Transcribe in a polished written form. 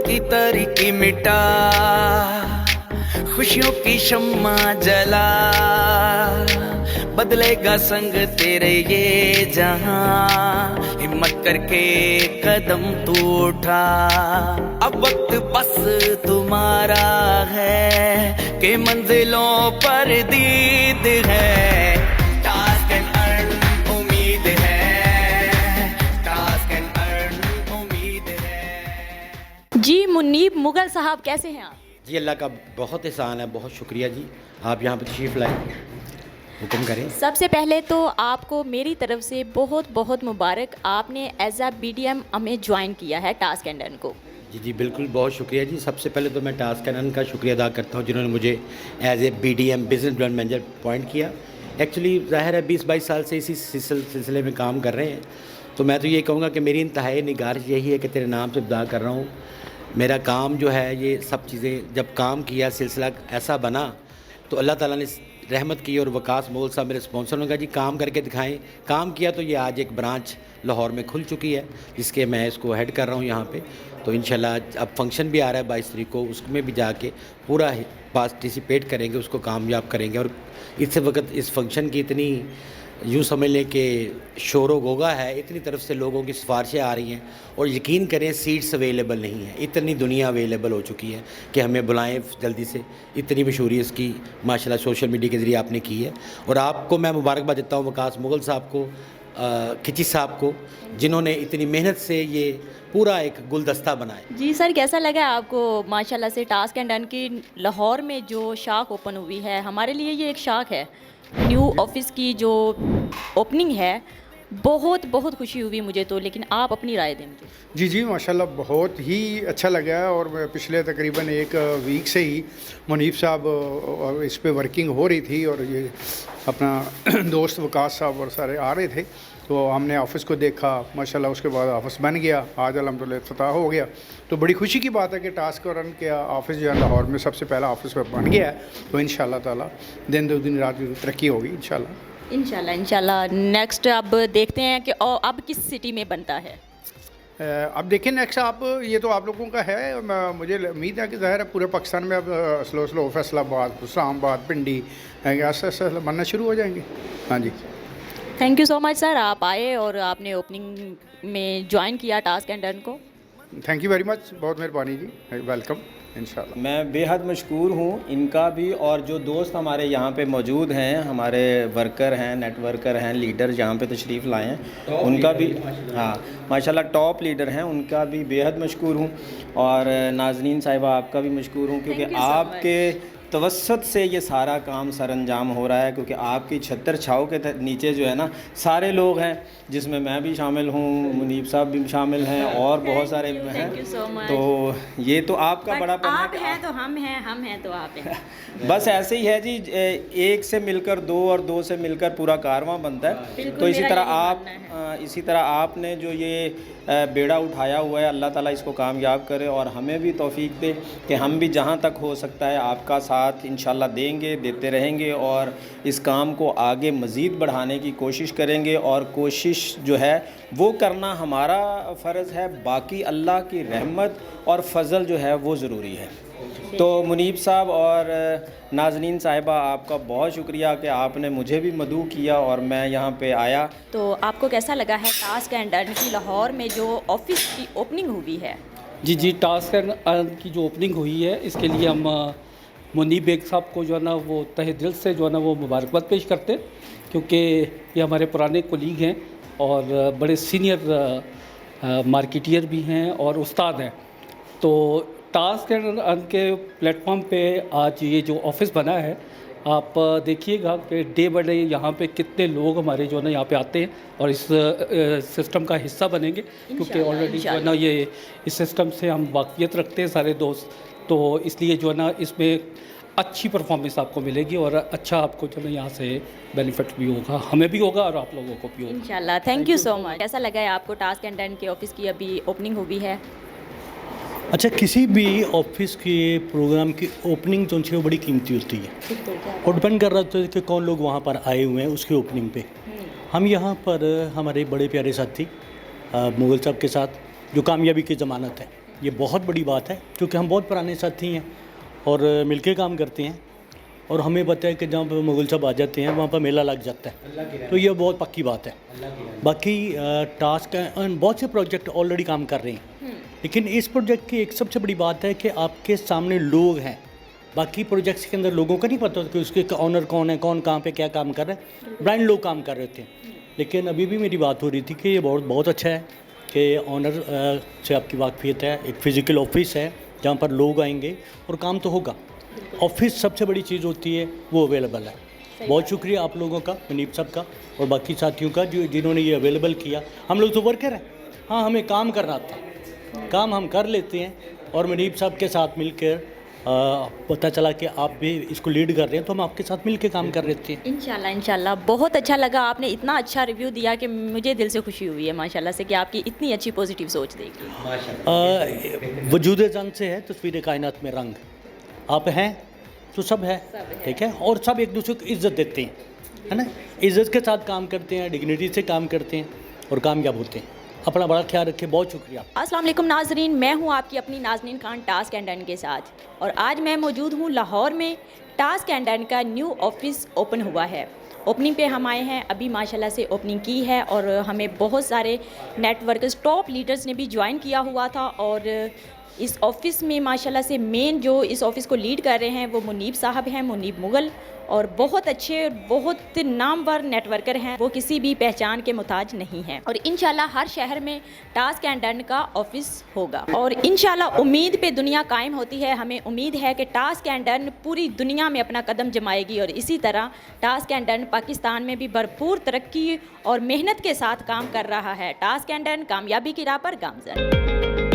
की तारीकी मिटा, खुशियों की शम्मा जला, बदलेगा संग तेरे ये जहां, हिम्मत करके कदम तू उठा। अब वक्त बस तुम्हारा है कि मंजिलों पर दीद है, टास्क एंड अर्न उम्मीद है, टास्क एंड अर्न उम्मीद है। जी मुनीब मुगल साहब, कैसे हैं आप? जी अल्लाह का बहुत एहसान है, बहुत शुक्रिया जी, आप यहाँ पर तशरीफ़ लाए, हुक्म करें। सबसे पहले तो आपको मेरी तरफ से बहुत बहुत मुबारक, आपने एज अ BDM हमें ज्वाइन किया है टास्क एंड अर्न को। जी जी बिल्कुल, बहुत शुक्रिया जी। सबसे पहले तो मैं टास्क एंड अर्न का शुक्रिया अदा करता हूँ जिन्होंने मुझे as a BDM business development manager appoint किया। एक्चुअली ज़ाहिर है 20-22 साल से इसी सिलसिले में काम कर रहे हैं, तो मैं तो ये कहूँगा कि मेरी इंतहाई निगारिश यही है कि तेरे नाम से इब्दा कर रहा हूँ। मेरा काम जो है ये सब चीज़ें जब काम किया, सिलसिला ऐसा बना तो अल्लाह ताला ने रहमत की और वकास मोल साहब मेरे स्पॉन्सर होंगे जी, काम करके दिखाएं। काम किया तो ये आज एक ब्रांच लाहौर में खुल चुकी है जिसके मैं इसको हेड कर रहा हूँ यहाँ पे। तो इंशाल्लाह अब फंक्शन भी आ रहा है 22 तारीख को, उसमें भी जाके पूरा पार्टिसिपेट करेंगे, उसको कामयाब करेंगे। और इस वक्त इस फंक्शन की इतनी यूँ समझ लें कि शोरो गोगा है, इतनी तरफ से लोगों की सिफारिशें आ रही हैं और यकीन करें सीट्स अवेलेबल नहीं है, इतनी दुनिया अवेलेबल हो चुकी है कि हमें बुलाएं जल्दी से। इतनी मशहूरी इसकी माशाल्लाह सोशल मीडिया के ज़रिए आपने की है। और आपको मैं मुबारकबाद देता हूँ वकास मुगल साहब को, खिची साहब को, जिन्होंने इतनी मेहनत से ये पूरा एक गुलदस्ता बनाया। जी सर, कैसा लगा आपको माशाल्लाह से टास्क एंड अर्न की लाहौर में जो शाख ओपन हुई है? हमारे लिए ये एक शाख है, न्यू ऑफिस की जो ओपनिंग है, बहुत बहुत खुशी हुई मुझे तो। लेकिन आप अपनी राय दें मुझे। जी जी माशाल्लाह बहुत ही अच्छा लगा है। और पिछले तकरीबन एक वीक से ही मुनीब साहब इस पे वर्किंग हो रही थी और ये अपना दोस्त वकास साहब और सारे आ रहे थे, तो हमने ऑफ़िस को देखा माशाल्लाह। उसके बाद ऑफ़िस बन गया, आज अल्हम्दुलिल्लाह इफ्तिताह हो गया। तो बड़ी खुशी की बात है कि टास्क और रन के ऑफ़िस जो है लाहौर में सबसे पहला ऑफ़िस बन गया है। तो इंशाल्लाह ताला दिन दो दिन रात तरक्की होगी इंशाल्लाह। इंशाल्लाह नेक्स्ट अब देखते हैं कि अब किस सिटी में बनता है। अब देखिए नेक्स्ट आप ये तो आप लोगों का है, मुझे उम्मीद है कि ज़ाहिर है पूरे पाकिस्तान में अब स्लो स्लो फैसलाबाद, इस्लामाबाद, पिंडी ऐसे ऐसे बनना शुरू हो जाएंगे। हाँ जी, thank you so much sir, आप आए और आपने ओपनिंग में ज्वाइन किया टास्क एंड अर्न को। थैंक यू वेरी मच, बहुत मेहरबानी जी, वेलकम इंशाल्लाह। मैं बेहद मशकूर हूँ इनका भी, और जो दोस्त हमारे यहाँ पे मौजूद हैं, हमारे वर्कर हैं, नेटवर्कर हैं, लीडर यहाँ पे तशरीफ़ लाए हैं, उनका भी हाँ माशाल्लाह टॉप लीडर हैं, उनका भी बेहद मशकूर हूँ। और नाज़नीन साहिबा आपका भी मशकूर हूँ क्योंकि आपके तवस्सुत से ये सारा काम सर अंजाम हो रहा है। क्योंकि आपकी छत्र छाव के नीचे जो है ना सारे लोग हैं, जिसमें मैं भी शामिल हूँ, मुनीब साहब भी शामिल हैं और बहुत सारे हैं। तो ये तो आपका बड़ा आप हैं तो हम हैं, हम हैं तो आप हैं। बस ऐसे ही है जी, एक से मिलकर दो और दो से मिलकर पूरा कारवां बनता है। तो इसी तरह आपने जो ये बेड़ा उठाया हुआ है, अल्लाह ताला इसको कामयाब करे और हमें भी तौफीक दे कि हम भी जहाँ तक हो सकता है आपका साथ इंशाल्लाह देंगे, देते रहेंगे और इस काम को आगे मज़ीद बढ़ाने की कोशिश करेंगे। और कोशिश जो है वो करना हमारा फ़र्ज़ है, बाकी अल्लाह की रहमत और फ़ज़ल जो है वो ज़रूरी है। तो मुनीब साहब और नाज़नीन साहिबा आपका बहुत शुक्रिया कि आपने मुझे भी मदऊ किया और मैं यहाँ पे आया। तो आपको कैसा लगा है टास्क एंड अर्न की लाहौर में जो ऑफिस की ओपनिंग हुई है? जी जी, टास्क एंड अर्न की जो ओपनिंग हुई है इसके लिए हम मुनीब बेग साहब को जो है ना वो तहे दिल से जो है ना वो मुबारकबाद पेश करते हैं, क्योंकि ये हमारे पुराने कोलीग हैं और बड़े सीनियर मार्केटियर भी हैं और उस्ताद हैं। तो टास्क एंड अर्न के प्लेटफॉर्म पे आज ये जो ऑफिस बना है, आप देखिएगा कि डे बाय डे यहाँ पे कितने लोग हमारे जो है ना यहाँ पे आते हैं और इस सिस्टम का हिस्सा बनेंगे। क्योंकि ऑलरेडी जो है ना ये इस सिस्टम से हम वाकफियत रखते हैं सारे दोस्त, तो इसलिए जो है ना इसमें अच्छी परफॉर्मेंस आपको मिलेगी और अच्छा आपको जो है यहाँ से बेनिफिट भी होगा, हमें भी होगा और आप लोगों को भी होगा इंशाल्लाह। Thank you so much. कैसा लगा है आपको टास्क एंड अर्न के ऑफिस की अभी ओपनिंग हुई है? अच्छा, किसी भी ऑफिस के प्रोग्राम की ओपनिंग जो है वो बड़ी कीमती होती है और डिपेंड कर रहा है कि कौन लोग वहाँ पर आए हुए हैं उसकी ओपनिंग पे। हम यहाँ पर हमारे बड़े प्यारे साथी मुगल साहब के साथ जो कामयाबी की ज़मानत है, ये बहुत बड़ी बात है, क्योंकि हम बहुत पुराने साथी हैं और मिलके काम करते हैं, और हमें पता है कि जहाँ पर मुगल साहब आ जाते हैं वहाँ पर मेला लग जाता है, तो ये बहुत पक्की बात है। बाकी टास्क बहुत से प्रोजेक्ट ऑलरेडी काम कर रहे हैं, लेकिन इस प्रोजेक्ट की एक सबसे बड़ी बात है कि आपके सामने लोग हैं। बाकी प्रोजेक्ट्स के अंदर लोगों का नहीं पता कि उसके ऑनर कौन है, कौन कहाँ पे क्या काम कर रहा है, ब्लाइंड लोग काम कर रहे थे। लेकिन अभी भी मेरी बात हो रही थी कि ये बहुत अच्छा है कि ऑनर से आपकी वाकफियत है, एक फ़िज़िकल ऑफिस है जहाँ पर लोग आएंगे और काम तो होगा। ऑफिस सबसे बड़ी चीज़ होती है, वो अवेलेबल है। बहुत शुक्रिया आप लोगों का, मुनीब साहब का और बाकी साथियों का जिन्होंने ये अवेलेबल किया। हम लोग तो वर्कर हैं, हाँ हमें काम करना आता है, काम हम कर लेते हैं, और मुनीब साहब के साथ मिलकर पता चला कि आप भी इसको लीड कर रहे हैं, तो हम आपके साथ मिलकर काम कर रहे थे। इंशाल्लाह बहुत अच्छा लगा, आपने इतना अच्छा रिव्यू दिया कि मुझे दिल से खुशी हुई है माशाल्लाह से कि आपकी इतनी अच्छी पॉजिटिव सोच देखी। वजूद जन से है तस्वीर कायनात में रंग, आप हैं तो सब है, ठीक है, और सब एक दूसरे को इज़्ज़त देते हैं, है ना, इज़्ज़त के साथ काम करते हैं, डिग्निटी से काम करते हैं और कामयाब होते हैं। अपना बड़ा ख्याल रखें, बहुत शुक्रिया। अस्सलाम वालेकुम नाजरीन, मैं हूं आपकी अपनी Nazneen Khan task and done के साथ, और आज मैं मौजूद हूं लाहौर में। टास्क एंड डन का न्यू ऑफिस ओपन हुआ है। ओपनिंग पे हम आए हैं, अभी माशाल्लाह से ओपनिंग की है, और हमें बहुत सारे नेटवर्कर्स, टॉप लीडर्स ने भी ज्वाइन किया हुआ था। और इस ऑफ़िस में माशाल्लाह से मेन जो इस ऑफ़िस को लीड कर रहे हैं वो मुनीब साहब हैं, मुनीब मुग़ल, और बहुत अच्छे, बहुत नामवर नेटवर्कर हैं, वो किसी भी पहचान के मुताज नहीं हैं। और इंशाल्लाह हर शहर में टास्क एंड डन का ऑफ़िस होगा, और इंशाल्लाह उम्मीद पे दुनिया कायम होती है। हमें उम्मीद है कि टास्क एंड डन पूरी दुनिया में अपना कदम जमाएगी, और इसी तरह टास्क एंड डन पाकिस्तान में भी भरपूर तरक्की और मेहनत के साथ काम कर रहा है। टास्क एंड डन कामयाबी की राह पर गामज़न।